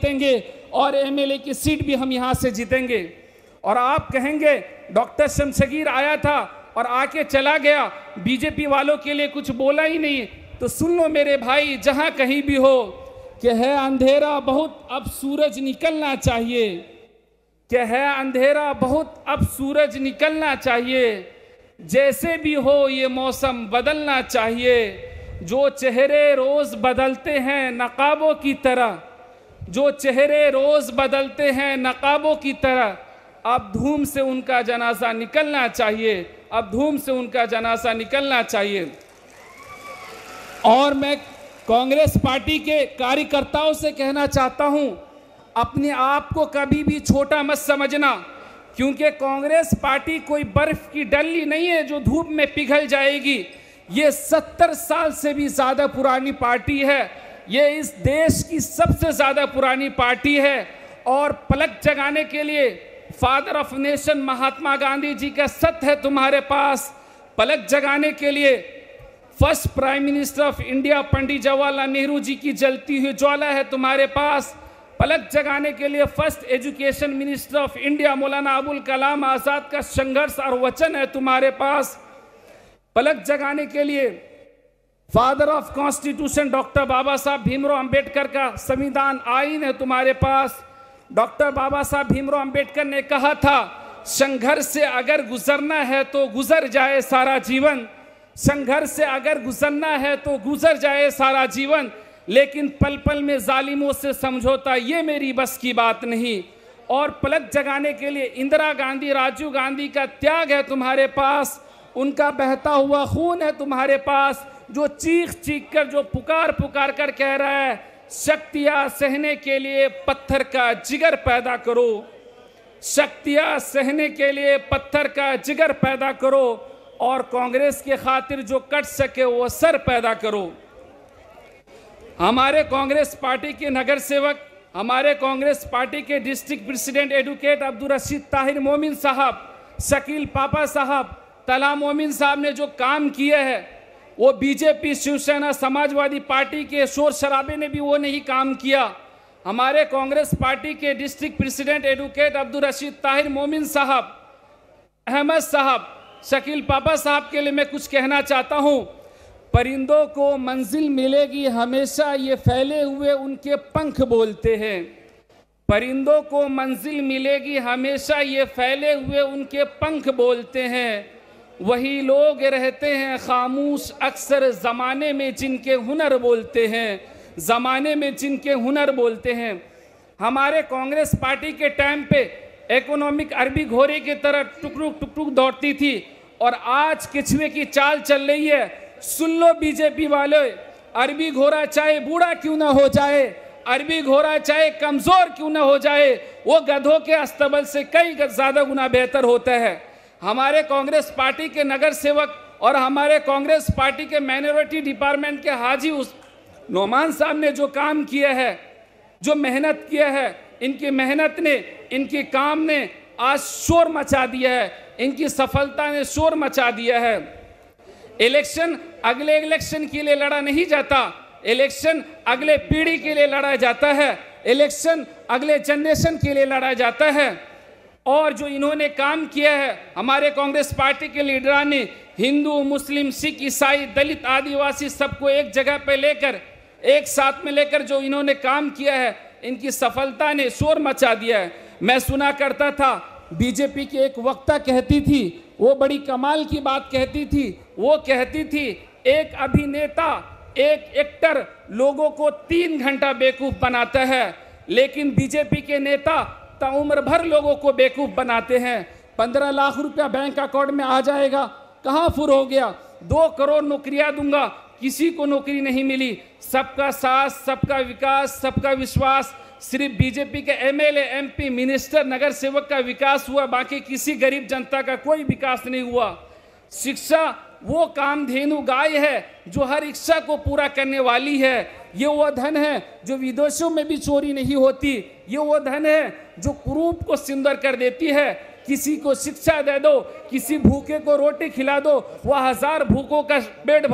जीतेंगे और एमएलए की सीट भी हम यहाँ से जीतेंगे। और आप कहेंगे डॉक्टर शमशगीर आया था और आके चला गया, बीजेपी वालों के लिए कुछ बोला ही नहीं। तो सुन लो मेरे भाई, जहां कहीं भी हो कि है अंधेरा बहुत अब सूरज निकलना चाहिए, कि है अंधेरा बहुत अब सूरज निकलना चाहिए, जैसे भी हो ये मौसम बदलना चाहिए। जो चेहरे रोज बदलते हैं नकाबों की तरह, जो चेहरे रोज बदलते हैं नकाबों की तरह, अब धूम से उनका जनाजा निकलना चाहिए, अब धूम से उनका जनाजा निकलना चाहिए। और मैं कांग्रेस पार्टी के कार्यकर्ताओं से कहना चाहता हूं, अपने आप को कभी भी छोटा मत समझना, क्योंकि कांग्रेस पार्टी कोई बर्फ की डल्ली नहीं है जो धूप में पिघल जाएगी। ये 70 साल से भी ज़्यादा पुरानी पार्टी है, ये इस देश की सबसे ज़्यादा पुरानी पार्टी है। और पलक जगाने के लिए father of nation Mahatma Gandhi ji का सत्य है तुम्हारे पास, पलक जगाने के लिए first prime minister of India Pandit Jawaharlal Nehru ji की जलती हुई ज्वाला है तुम्हारे पास, पलक जगाने के लिए first education minister of India Maulana Abul Kalam Azad का संघर्ष और वचन है तुम्हारे पास, पलक जगाने के लिए फादर ऑफ कॉन्स्टिट्यूशन डॉक्टर बाबा साहब भीमराव अंबेडकर का संविधान आईन है तुम्हारे पास। डॉक्टर बाबा साहब भीमराव अंबेडकर ने कहा था, संघर्ष से अगर गुजरना है तो गुजर जाए सारा जीवन, संघर्ष से अगर गुजरना है तो गुजर जाए सारा जीवन, लेकिन पल पल में जालिमों से समझौता ये मेरी बस की बात नहीं। और पलक जगाने के लिए इंदिरा गांधी राजीव गांधी का त्याग है तुम्हारे पास, उनका बहता हुआ खून है तुम्हारे पास, जो चीख चीख कर जो पुकार पुकार कर कह रहा है, शक्तियां सहने के लिए पत्थर का जिगर पैदा करो, शक्तियां सहने के लिए पत्थर का जिगर पैदा करो, और कांग्रेस के खातिर जो कट सके वो सर पैदा करो। हमारे कांग्रेस पार्टी के नगर सेवक, हमारे कांग्रेस पार्टी के district president advocate Abdul Rashid Tahir मोमिन साहब, शकील पापा साहब, तला मोमिन साहब ने जो काम किए हैं, वो बीजेपी शिवसेना समाजवादी पार्टी के शोर शराबे ने भी वो नहीं काम किया। हमारे कांग्रेस पार्टी के district president advocate Abdul Rashid Tahir मोमिन साहब, अहमद साहब, शकील पापा साहब के लिए मैं कुछ कहना चाहता हूँ। परिंदों को मंजिल मिलेगी हमेशा ये फैले हुए उनके पंख बोलते हैं, परिंदों को मंजिल मिलेगी हमेशा ये फैले हुए उनके पंख बोलते हैं, वही लोग रहते हैं खामोश अक्सर ज़माने में जिनके हुनर बोलते हैं, ज़माने में जिनके हुनर बोलते हैं। हमारे कांग्रेस पार्टी के टाइम पे इकोनॉमिक अरबी घोड़े की तरह टुकटुक टुकटुक दौड़ती थी, और आज किचुए की चाल चल रही है। सुन लो बीजेपी वाले, अरबी घोड़ा चाहे बूढ़ा क्यों ना हो जाए, अरबी घोड़ा चाहे कमज़ोर क्यों ना हो जाए, वो गधों के अस्तबल से कई ज़्यादा गुना बेहतर होता है। हमारे कांग्रेस पार्टी के नगर सेवक और हमारे कांग्रेस पार्टी के माइनॉरिटी डिपार्टमेंट के हाजी नोमान साहब ने जो काम किया है, जो मेहनत किया है, इनकी मेहनत ने, इनके काम ने आज शोर मचा दिया है, इनकी सफलता ने शोर मचा दिया है। इलेक्शन अगले इलेक्शन के लिए लड़ा नहीं जाता, इलेक्शन अगले पीढ़ी के लिए लड़ा जाता है, इलेक्शन अगले जनरेशन के लिए लड़ा जाता है। और जो इन्होंने काम किया है हमारे कांग्रेस पार्टी के लीडरान ने, हिंदू मुस्लिम सिख ईसाई दलित आदिवासी सबको एक जगह पे लेकर, एक साथ में लेकर जो इन्होंने काम किया है, इनकी सफलता ने शोर मचा दिया है। मैं सुना करता था बीजेपी की एक वक्ता कहती थी, वो बड़ी कमाल की बात कहती थी, वो कहती थी एक अभिनेता, एक एक्टर लोगों को 3 घंटा बेवकूफ़ बनाता है, लेकिन बीजेपी के नेता उम्र भर लोगों को बेवकूफ़ बनाते हैं। 15 लाख रुपया बैंक अकाउंट में आ जाएगा, कहाँ फुर हो गया, 2 करोड़ नौकरियां दूंगा, किसी को नौकरी नहीं मिली। सबका साथ, सबका विकास, सबका विश्वास, सिर्फ बीजेपी के एमएलए एमपी मिनिस्टर नगर सेवक का विकास हुआ, बाकी किसी गरीब जनता का कोई विकास नहीं हुआ। शिक्षा वो कामधेनु गाय है जो हर इच्छा को पूरा करने वाली है, ये वो धन है जो विदेशों में भी चोरी नहीं होती, ये वो धन है जो कुरूप को सुंदर कर देती है। किसी को शिक्षा दे दो, किसी भूखे को रोटी खिला दो, वह 1000 भूखों का पेट